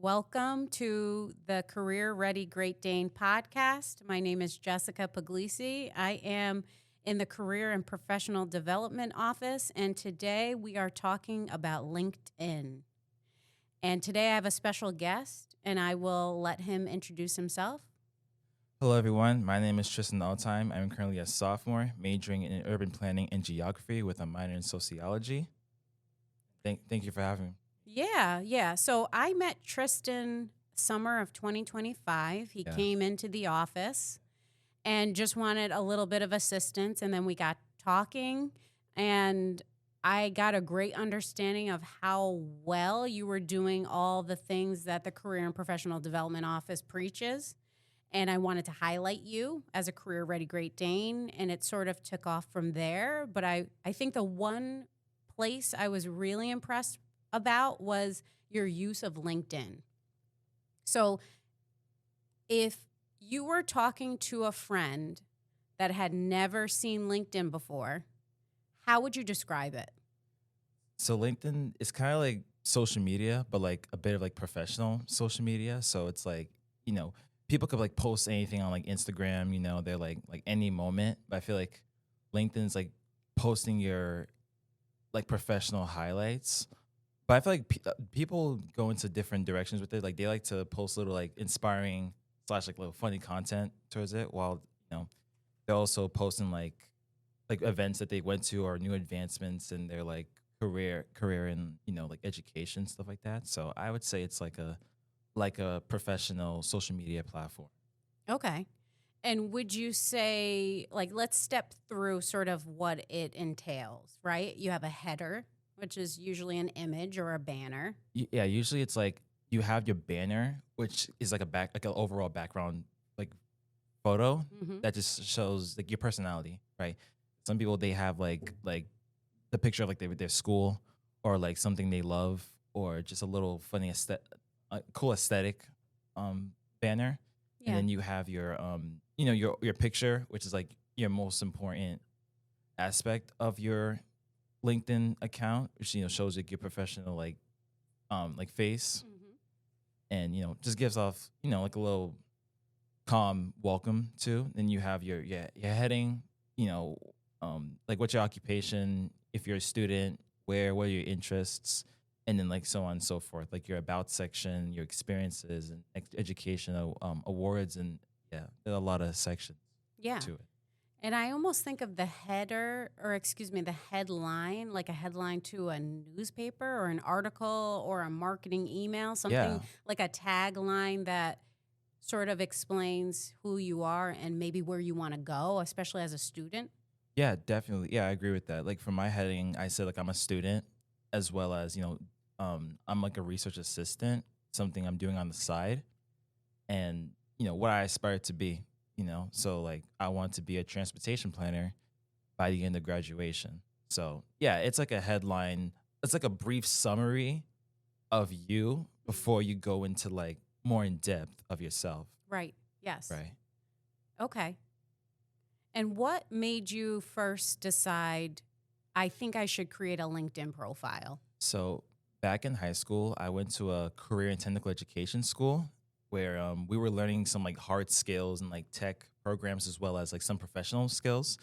Welcome to the Career Ready Great Dane podcast. My name is Jessica Puglisi. I am in the Career and Professional Development Office, and today we are talking about LinkedIn. And today I have a special guest, and I will let him introduce himself. Hello, everyone. My name is Tristan Altime. I'm currently a sophomore, majoring in urban planning and geography with a minor in sociology. Thank you for having me. Yeah. So I met Tristan summer of 2025. He Yeah. came into the office and just wanted a little bit of assistance. And then we got talking, and I got a great understanding of how well you were doing all the things that the Career and Professional Development Office preaches. And I wanted to highlight you as a career ready Great Dane. And it sort of took off from there. But I think the one place I was really impressed about was your use of LinkedIn. So if you were talking to a friend that had never seen LinkedIn before, how would you describe it? So LinkedIn is kind of like social media, but like a bit of like professional social media. So it's like, people could like post anything on like Instagram, they're like any moment. But I feel like LinkedIn's like posting your like professional highlights. But I feel like people go into different directions with it. Like they like to post little like inspiring / like little funny content towards it, while they're also posting like events that they went to or new advancements in their like career and like education, stuff like that. So I would say it's like a professional social media platform. Okay. And would you say, like, let's step through sort of what it entails, right? You have a header, which is usually an image or a banner. Yeah, usually it's like you have your banner, which is like like an overall background like photo Mm-hmm. that just shows like your personality, right? Some people they have like the picture of like their school or like something they love or just a little funny cool aesthetic banner, and Yeah. then you have your your picture, which is like your most important aspect of your LinkedIn account, which shows like your professional like face, Mm-hmm. and just gives off like a little calm welcome to. Then you have your heading, like what's your occupation, if you're a student, what are your interests, and then like so on and so forth, like your about section, your experiences and educational awards, and yeah, there are a lot of sections Yeah. to it. And I almost think of the header, or excuse me, the headline, like a headline to a newspaper or an article or a marketing email, Yeah. something like a tagline that sort of explains who you are and maybe where you want to go, especially as a student. Yeah, definitely. Yeah, I agree with that. Like for my heading, I said like I'm a student, as well as I'm like a research assistant, something I'm doing on the side, and what I aspire to be. So like I want to be a transportation planner by the end of graduation. So yeah, it's like a headline. It's like a brief summary of you before you go into like more in depth of yourself. Right. Yes. Right. Okay. And what made you first decide, I think I should create a LinkedIn profile? So back in high school, I went to a career and technical education school where we were learning some like hard skills and like tech programs, as well as like some professional skills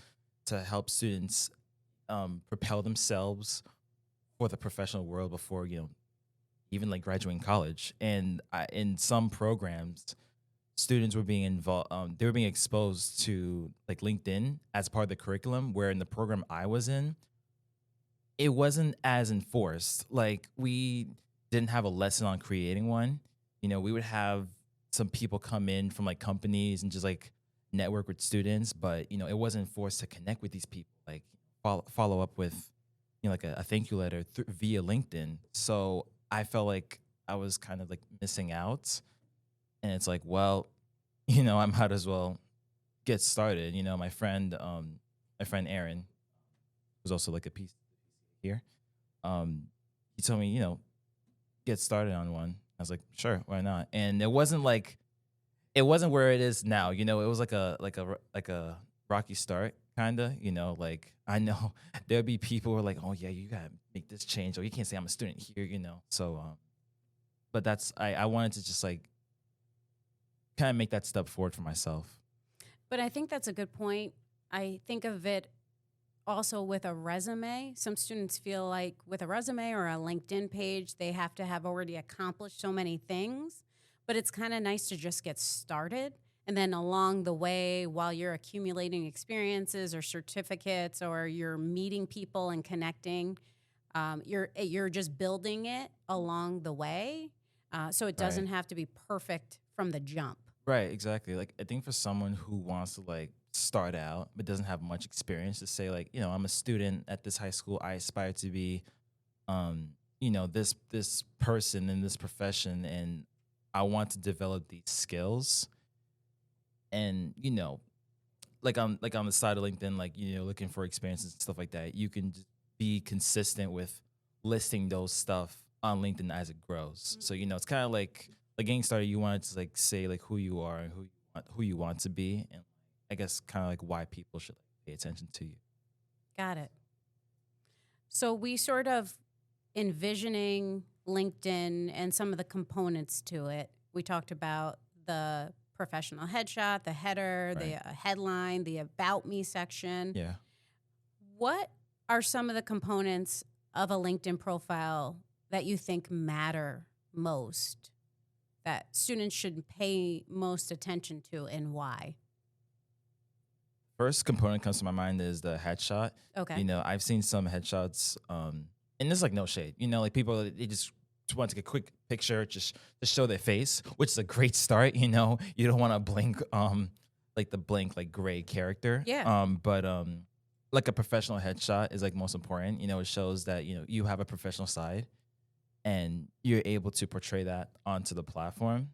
to help students propel themselves for the professional world before even like graduating college. And in some programs, students were being involved. They were being exposed to like LinkedIn as part of the curriculum. Where in the program I was in, it wasn't as enforced. Like we didn't have a lesson on creating one. We would have some people come in from like companies and just like network with students, but it wasn't forced to connect with these people. Like follow up with like a thank you letter via LinkedIn. So I felt like I was kind of like missing out, and it's like, well, I might as well get started. My friend Aaron, who's also like a piece here, um, he told me, get started on one. I was like, sure, why not? And it wasn't where it is now. It was like a rocky start, kind of. Like I know there'd be people who are like, oh yeah, you gotta make this change, or you can't say I'm a student here. So but I wanted to just like kind of make that step forward for myself. But I think that's a good point. I think of it also with a resume. Some students feel like with a resume or a LinkedIn page, they have to have already accomplished so many things. But it's kind of nice to just get started. And then along the way, while you're accumulating experiences or certificates or you're meeting people and connecting, you're just building it along the way. So it doesn't Right. have to be perfect from the jump. Right, exactly. Like I think for someone who wants to like start out but doesn't have much experience to say like, I'm a student at this high school, I aspire to be this person in this profession, and I want to develop these skills. And like on the side of LinkedIn, like looking for experiences and stuff like that, you can just be consistent with listing those stuff on LinkedIn as it grows. So it's kind of like getting started. You want to like say like who you are and who you want to be, and I guess kind of like why people should like, pay attention to you. Got it. So we sort of envisioning LinkedIn and some of the components to it. We talked about the professional headshot, the header, Right. the headline, the about me section. Yeah. What are some of the components of a LinkedIn profile that you think matter most, that students should pay most attention to, and why? First component comes to my mind is the headshot. Okay. I've seen some headshots, and there's like no shade. Like people, they just want to take a quick picture, just to show their face, which is a great start. You don't want to blink, like the blink, like gray character. Yeah. But like a professional headshot is like most important. It shows that you have a professional side, and you're able to portray that onto the platform.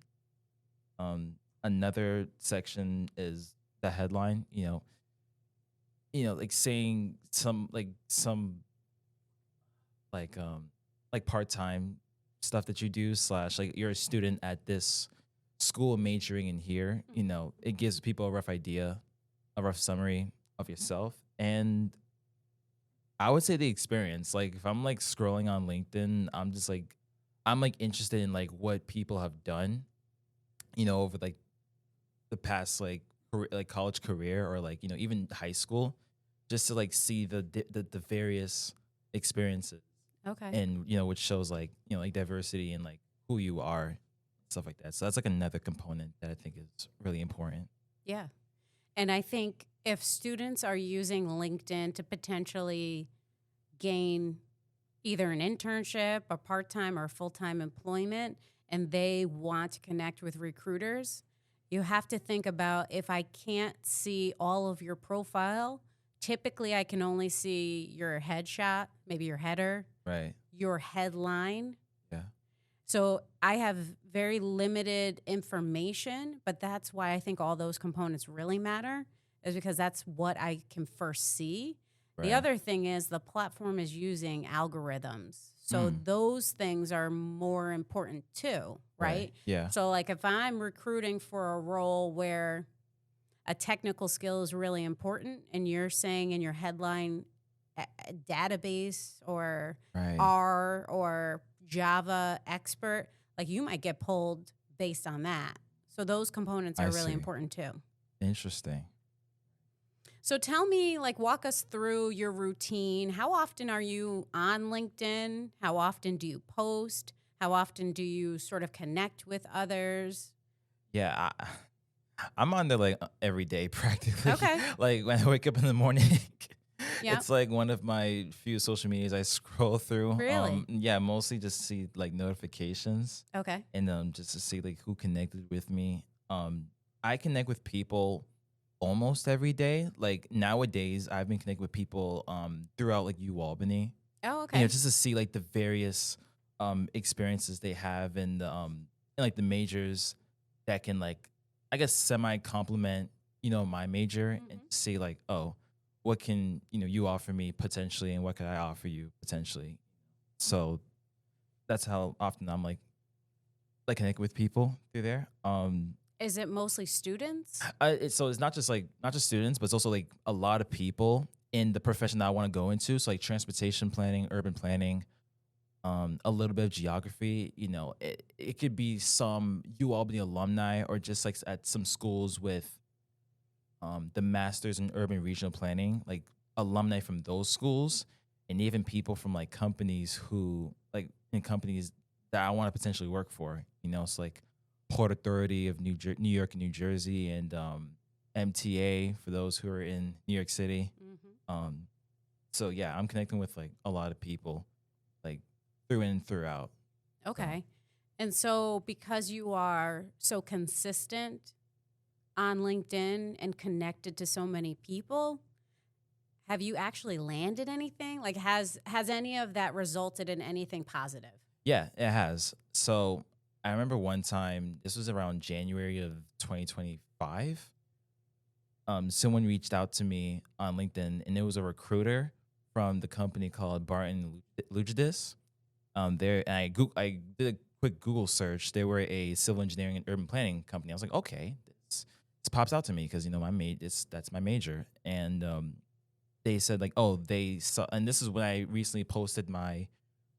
Another section is the headline. Like saying some like part-time stuff that you do, slash like you're a student at this school majoring in here. It gives people a rough idea, a rough summary of yourself. And I would say the experience, like if I'm like scrolling on LinkedIn, I'm like interested in like what people have done, over like the past like like college career, or like even high school, just to like see the various experiences, Okay. and which shows like like diversity and like who you are, stuff like that. So that's like another component that I think is really important. Yeah. And I think if students are using LinkedIn to potentially gain either an internship, a part-time or full-time employment, and they want to connect with recruiters, you have to think about, if I can't see all of your profile, typically I can only see your headshot, maybe your header, Right. your headline. Yeah. So I have very limited information, but that's why I think all those components really matter, is because that's what I can first see. Right. The other thing is the platform is using algorithms. So those things are more important too, right? Yeah. So like if I'm recruiting for a role where a technical skill is really important, and you're saying in your headline a database or Right. R or Java expert, like you might get pulled based on that. So those components I are really see. important too. Interesting. So tell me, like, walk us through your routine. How often are you on LinkedIn? How often do you post? How often do you sort of connect with others? Yeah, I'm on there like every day practically. Okay. Like when I wake up in the morning, Yep. it's like one of my few social medias I scroll through. Really? Yeah, mostly just to see like notifications, Okay. and just to see like who connected with me. I connect with people almost every day. Like nowadays, I've been connecting with people throughout like UAlbany. Oh, okay. Just to see like the various experiences they have, and like the majors that can like, I guess, semi complement my major, and see like, oh, what can you offer me potentially, and what could I offer you potentially. So that's how often I'm like connect with people through there. Is it mostly students? So it's not just students, but it's also like a lot of people in the profession that I want to go into. So like transportation planning, urban planning, a little bit of geography. You know, it could be some UAlbany alumni or just like at some schools with the masters in urban regional planning, like alumni from those schools, and even people from like companies who like in companies that I want to potentially work for. You know, it's like Port Authority of New York and New Jersey, and MTA for those who are in New York City. Hmm. Um, so yeah, I'm connecting with like a lot of people, like through and throughout. So Okay. And so, because you are so consistent on LinkedIn and connected to so many people, have you actually landed anything? Like, has any of that resulted in anything positive? yeah, it has. So I remember one time, this was around January of 2025. Someone reached out to me on LinkedIn, and it was a recruiter from the company called Barton Lucidis. There, and I did a quick Google search. They were a civil engineering and urban planning company. I was like, okay, this pops out to me because you know that's my major, and they said like, oh, they saw, and this is when I recently posted my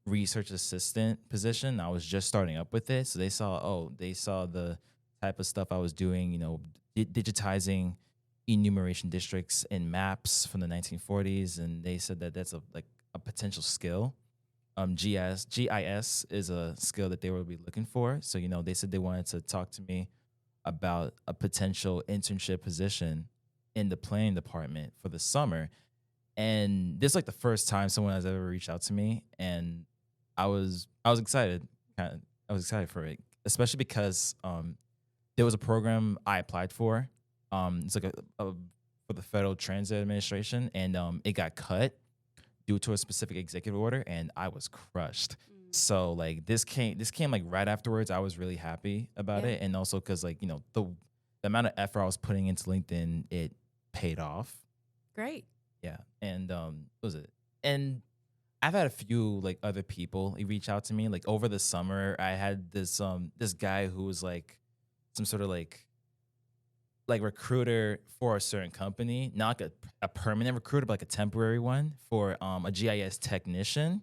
research assistant position. I was just starting up with it, so they saw the type of stuff I was doing. You know, digitizing enumeration districts and maps from the 1940s, and they said that that's a potential skill. GIS is a skill that they will be looking for. So you know, they said they wanted to talk to me about a potential internship position in the planning department for the summer. And this is like the first time someone has ever reached out to me, and I was excited. I was excited for it, especially because there was a program I applied for. It's like a for the Federal Transit Administration, and it got cut due to a specific executive order, and I was crushed. Mm. So like this came like right afterwards. I was really happy about Yeah. it, and also because like you know the amount of effort I was putting into LinkedIn, it paid off. Great. Yeah, and what was it? And I've had a few like other people reach out to me. Like over the summer, I had this guy who was like some sort of like recruiter for a certain company, not like a permanent recruiter, but like a temporary one for a GIS technician.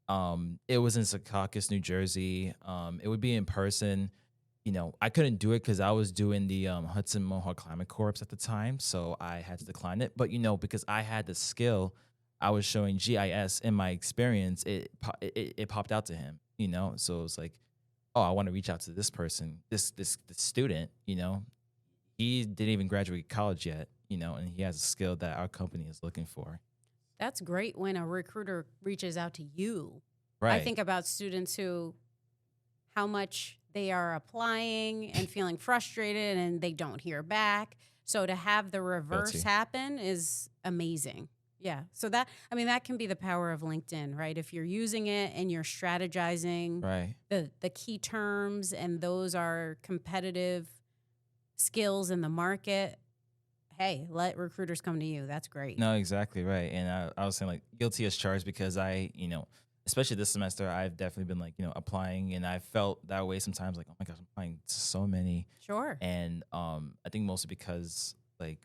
Mhm. It was in Secaucus, New Jersey. It would be in person. You know, I couldn't do it because I was doing the Hudson Mohawk Climate Corps at the time, so I had to decline it. But you know, because I had the skill, I was showing GIS in my experience. It popped out to him. You know, so it was like, oh, I want to reach out to this person, this student. You know, he didn't even graduate college yet. You know, and he has a skill that our company is looking for. That's great when a recruiter reaches out to you. I Right. think about students who, how much they are applying and feeling frustrated and they don't hear back. So to have the reverse Guilty. happen is amazing. Yeah. So that, I mean, that can be the power of LinkedIn, right? If you're using it and you're strategizing Right. the key terms and those are competitive skills in the market, hey, let recruiters come to you. That's great. No, exactly right. And I was saying like guilty as charged because you know, especially this semester, I've definitely been like, you know, applying, and I felt that way sometimes like, oh my gosh, I'm applying to so many. Sure. And I think mostly because like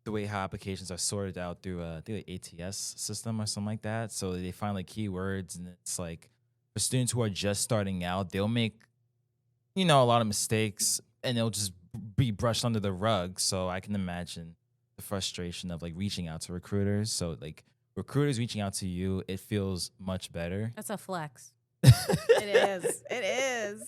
the way how applications are sorted out through I think like ATS system or something like that. So they find like keywords, and it's like for students who are just starting out, they'll make, you know, a lot of mistakes, and they'll just be brushed under the rug. So I can imagine the frustration of like reaching out to recruiters. So like recruiters reaching out to you, it feels much better. That's a flex. It is. It is.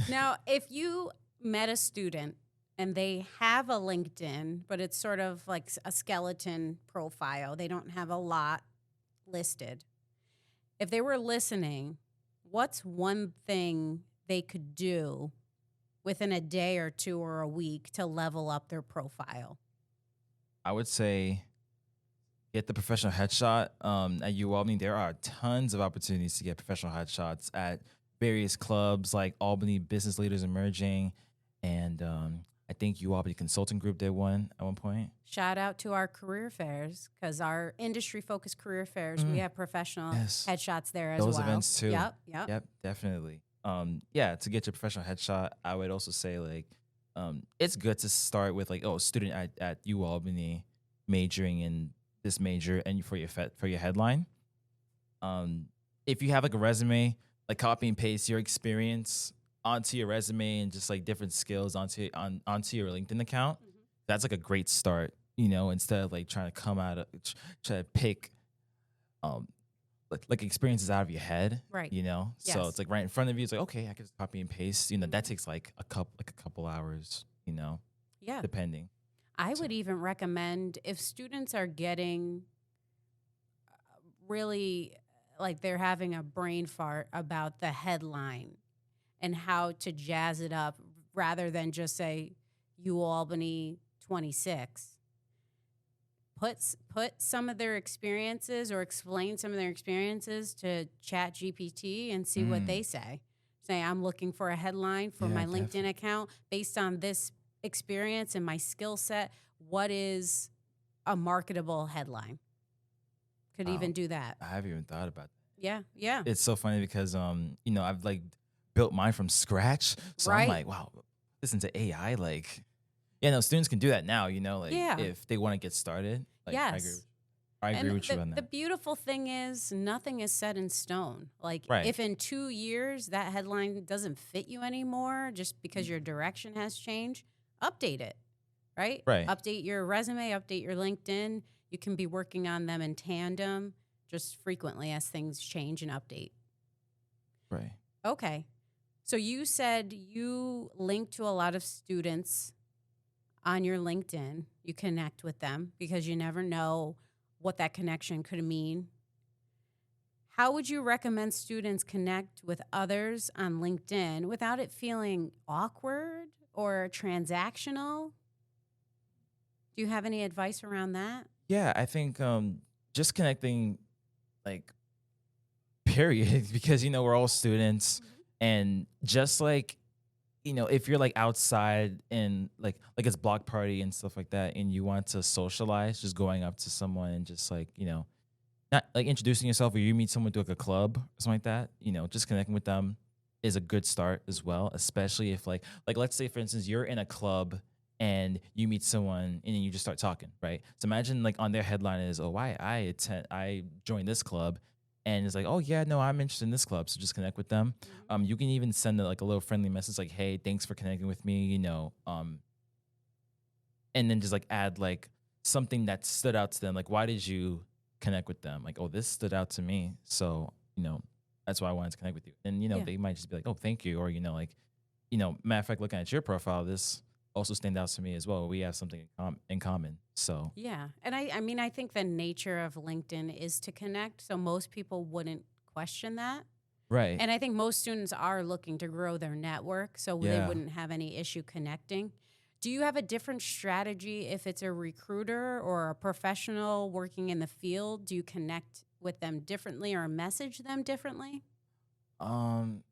Now, if you met a student and they have a LinkedIn, but it's sort of like a skeleton profile, they don't have a lot listed. If they were listening, what's one thing they could do within a day or two or a week to level up their profile? I would say get the professional headshot. At UAlbany, there are tons of opportunities to get professional headshots at various clubs like Albany Business Leaders Emerging, and I think UAlbany Consulting Group did one at one point. Shout out to our career fairs because our industry focused career fairs, we Mm, have professional yes, headshots there as those well. events too. Yep, yep. Yep, definitely. Yeah, to get your professional headshot, I would also say like, it's good to start with like, oh, student at UAlbany majoring in this major, and for your headline. Um, if you have like a resume, like copy and paste your experience onto your resume and just like different skills onto your LinkedIn account. Mhm. That's like a great start, instead of like trying to come out of try to pick um like experiences out of your head, Right. So it's Yes. like right in front of you. It's like, okay, I can just copy and paste. That Mhm. takes like a couple hours, Yeah. depending. I So would even recommend if students are getting really like they're having a brain fart about the headline and how to jazz it up rather than just say U Albany 26. Put some of their experiences or explain some of their experiences to Chat GPT and see what mm, they say. Say, I'm looking for a headline for yeah, my LinkedIn definitely. account based on this experience and my skill set. What is a marketable headline? Could Wow, even do that. I haven't even thought about that. Yeah, yeah. It's so funny because I've like built mine from scratch. So I'm Right. like, wow, listen to AI. Like, yeah, no, students can do that now, like Yeah. if they want to get started. Like Yes. I agree And with you on the that. beautiful thing is nothing is set in stone. Like Right. if in 2 years that headline doesn't fit you anymore just because your direction has changed, update it, right? Right. Update your resume, update your LinkedIn. You can be working on them in tandem just frequently as things change and update. Right. Okay. So you said you link to a lot of students on your LinkedIn. You connect with them because you never know what that connection could mean. How would you recommend students connect with others on LinkedIn without it feeling awkward or transactional? Do you have any advice around that? Yeah, I think just connecting like period because we're all students Mhm. and just like if you're like outside and like it's block party and stuff like that and you want to socialize, just going up to someone and just like, not like introducing yourself or you meet someone to like a club or something like that, just connecting with them is a good start as Mhm. well, especially if like let's say for instance you're in a club and you meet someone and then you just start talking, right? So imagine like on their headline is, oh, I joined this club, and it's like, oh yeah, no, I'm interested in this club, so just connect with them. Mhm. You can even send like a little friendly message like, hey, thanks for connecting with me, and then just like add like something that stood out to them. Like, why did you connect with them? Like, oh, this stood out to me. So, that's why I wanted to connect with you. And, Yeah. they might just be like, oh, thank you. Or, like, matter of fact, looking at your profile, this also stand out to me as well. We have something in common. So, Yeah. And I mean, I think the nature of LinkedIn is to connect. So most people wouldn't question that. right. And I think most students are looking to grow their network, so they Yeah. wouldn't have any issue connecting. Do you have a different strategy if it's a recruiter or a professional working in the field? Do you connect with them differently or message them differently? Um,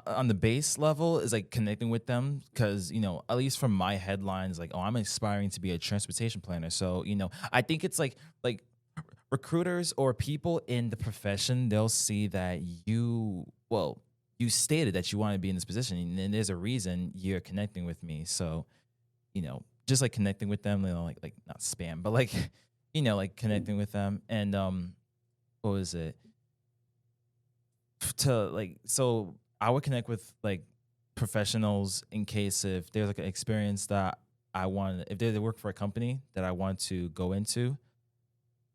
on the base level is like connecting with them because at least from my headlines, like, oh, I'm aspiring to be a transportation planner, so I think it's like recruiters or people in the profession, they'll see that you stated that you want to be in this position and there's a reason you're connecting with me, so just like connecting with them, like not spam but like like connecting with them. And what was it to like, so I would connect with like professionals in case if there's like an experience that I want, if they work for a company that I want to go into,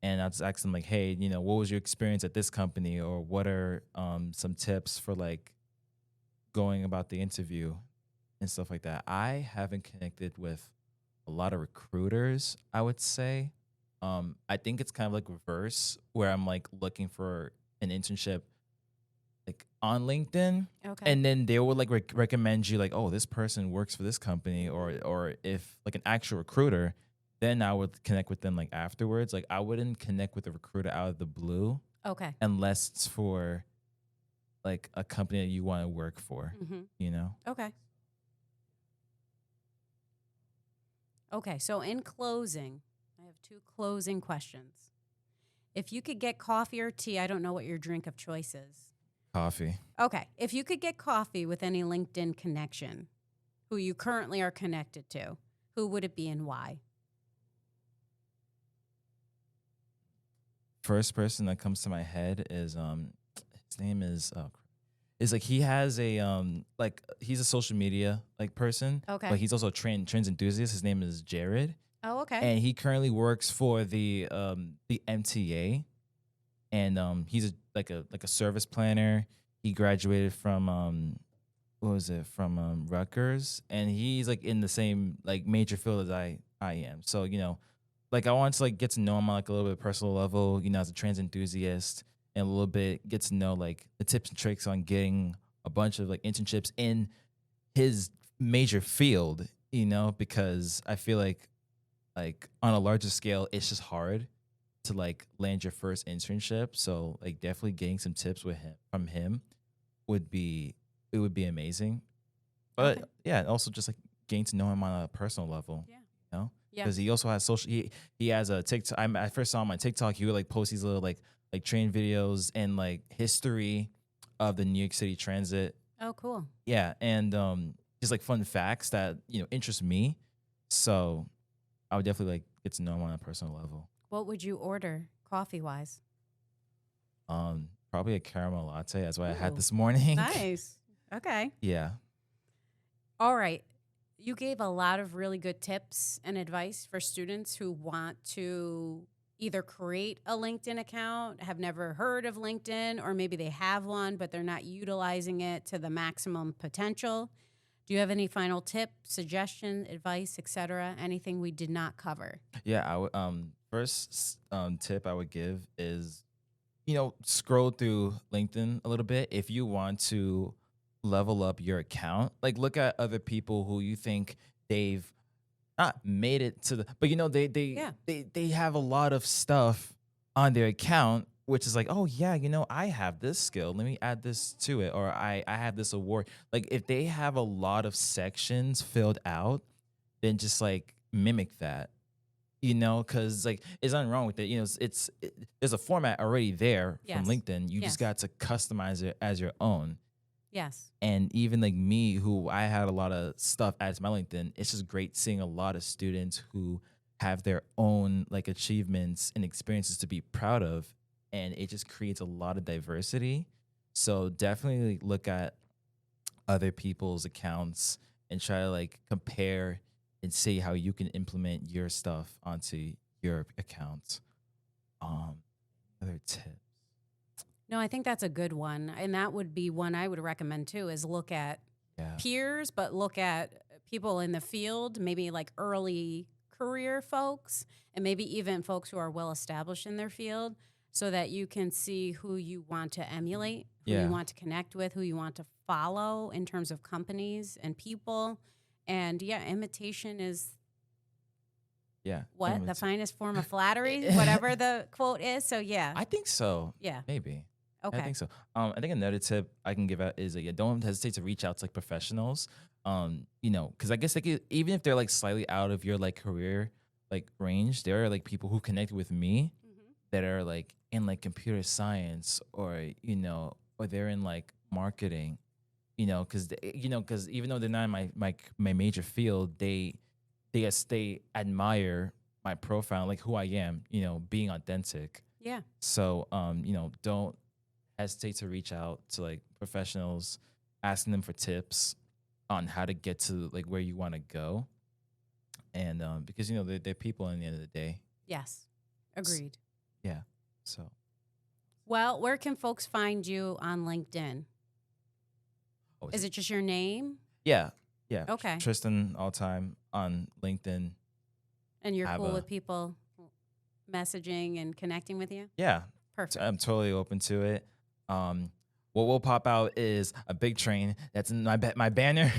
and I'll just ask them like, hey, what was your experience at this company, or what are some tips for like going about the interview and stuff like that. I haven't connected with a lot of recruiters, I would say. I think it's kind of like reverse, where I'm like looking for an internship like on LinkedIn, Okay. and then they would like recommend you like, oh, this person works for this company, Mhm. or if like an actual recruiter, then I would connect with them like afterwards. Like I wouldn't connect with a recruiter out of the blue Okay. unless it's for like a company that you want to work for, Mhm. you know? Okay. Okay. So in closing, I have two closing questions. If you could get coffee or tea, I don't know what your drink of choice is. Coffee. Okay. If you could get coffee with any LinkedIn connection who you currently are connected to, who would it be and why? first person that comes to my head is his name is like he has a like he's a social media like person, Okay. but he's also a trans enthusiast. His name is Jared, Oh, okay. and he currently works for the MTA, and he's like a service planner. He graduated from what was it, from Rutgers, and he's like in the same like major field as I am. So like I want to like get to know him on like a little bit personal level, as a trans enthusiast, and a little bit get to know like the tips and tricks on getting a bunch of like internships in his major field, because I feel like on a larger scale, it's just hard to like land your first internship. So like definitely getting some tips with him from him would be it would be amazing. Okay. But yeah, also just like getting to know him on a personal level. Yeah. Yeah. Because he also has social. He has a TikTok. I first saw him on TikTok. He would like post these little like train videos and like history of the New York City Transit. Oh, cool. Yeah, and just like fun facts that interest me. So I would definitely like get to know him on a personal level. What would you order coffee wise? Probably a caramel latte. That's what I had Ooh, this morning. Nice. Okay. Yeah. All right. You gave a lot of really good tips and advice for students who want to either create a LinkedIn account, have never heard of LinkedIn, or maybe they have one, but they're not utilizing it to the maximum potential. Do you have any final tip, suggestion, advice, etc.? Anything we did not cover? Yeah. I would first tip I would give is scroll through LinkedIn a little bit if you want to level up your account. Like look at other people who you think they've not made it to the, but Yeah. they have a lot of stuff on their account, which is like, oh yeah, I have this skill. Let me add this to it, or I have this award. Like if they have a lot of sections filled out, then just like mimic that. Because like there's nothing wrong with it. There's a format already there from Yes. LinkedIn. You Yes. just got to customize it as your own. Yes. And even like me, who I had a lot of stuff added to my LinkedIn, it's just great seeing a lot of students who have their own like achievements and experiences to be proud of. And it just creates a lot of diversity. So definitely look at other people's accounts and try to like compare and see how you can implement your stuff onto your account. Other tip. No, I think that's a good one. And that would be one I would recommend too, is look at Yeah. peers, but look at people in the field, maybe like early career folks, and maybe even folks who are well established in their field, so that you can see who you want to emulate, who Yeah. you want to connect with, who you want to follow in terms of companies and people. And yeah, imitation is Yeah. what? The finest form of flattery, whatever the quote is. So yeah. I think so. Yeah. Maybe. Okay. I think so. I think another tip I can give out is like, don't hesitate to reach out to like professionals. Because I guess like even if they're like slightly out of your like career like range, there are like people who connected with me that are like in like computer science or or they're in like marketing. Because even though they're not in my major field, they admire my profile, like who I am, being authentic. Yeah. So don't hesitate to reach out to like professionals, asking them for tips on how to get to like where you want to go. And because they're people in the end of the day. Yes. Agreed. Yeah. So Well, where can folks find you on LinkedIn? Is it just your name? Yeah. Yeah. Okay. Tristan all time on LinkedIn. And you're cool with people messaging and connecting with you? Yeah. Perfect. I'm totally open to it. What will pop out is a big train that's in my banner.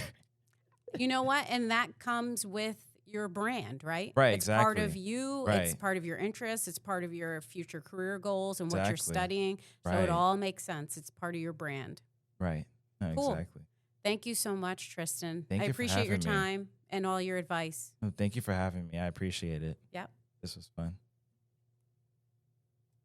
You know what? And that comes with your brand, right? Right, It's part of exactly. you. Right. It's part of your interests. It's part of your future career goals and what you're Exactly. studying. So Right. it all makes sense. It's part of your brand. Right. No, Cool. exactly. Thank you so much, Tristan. Thank I you for appreciate your having me. time and all your advice. Thank you for having me. I appreciate it. Yep. This was fun.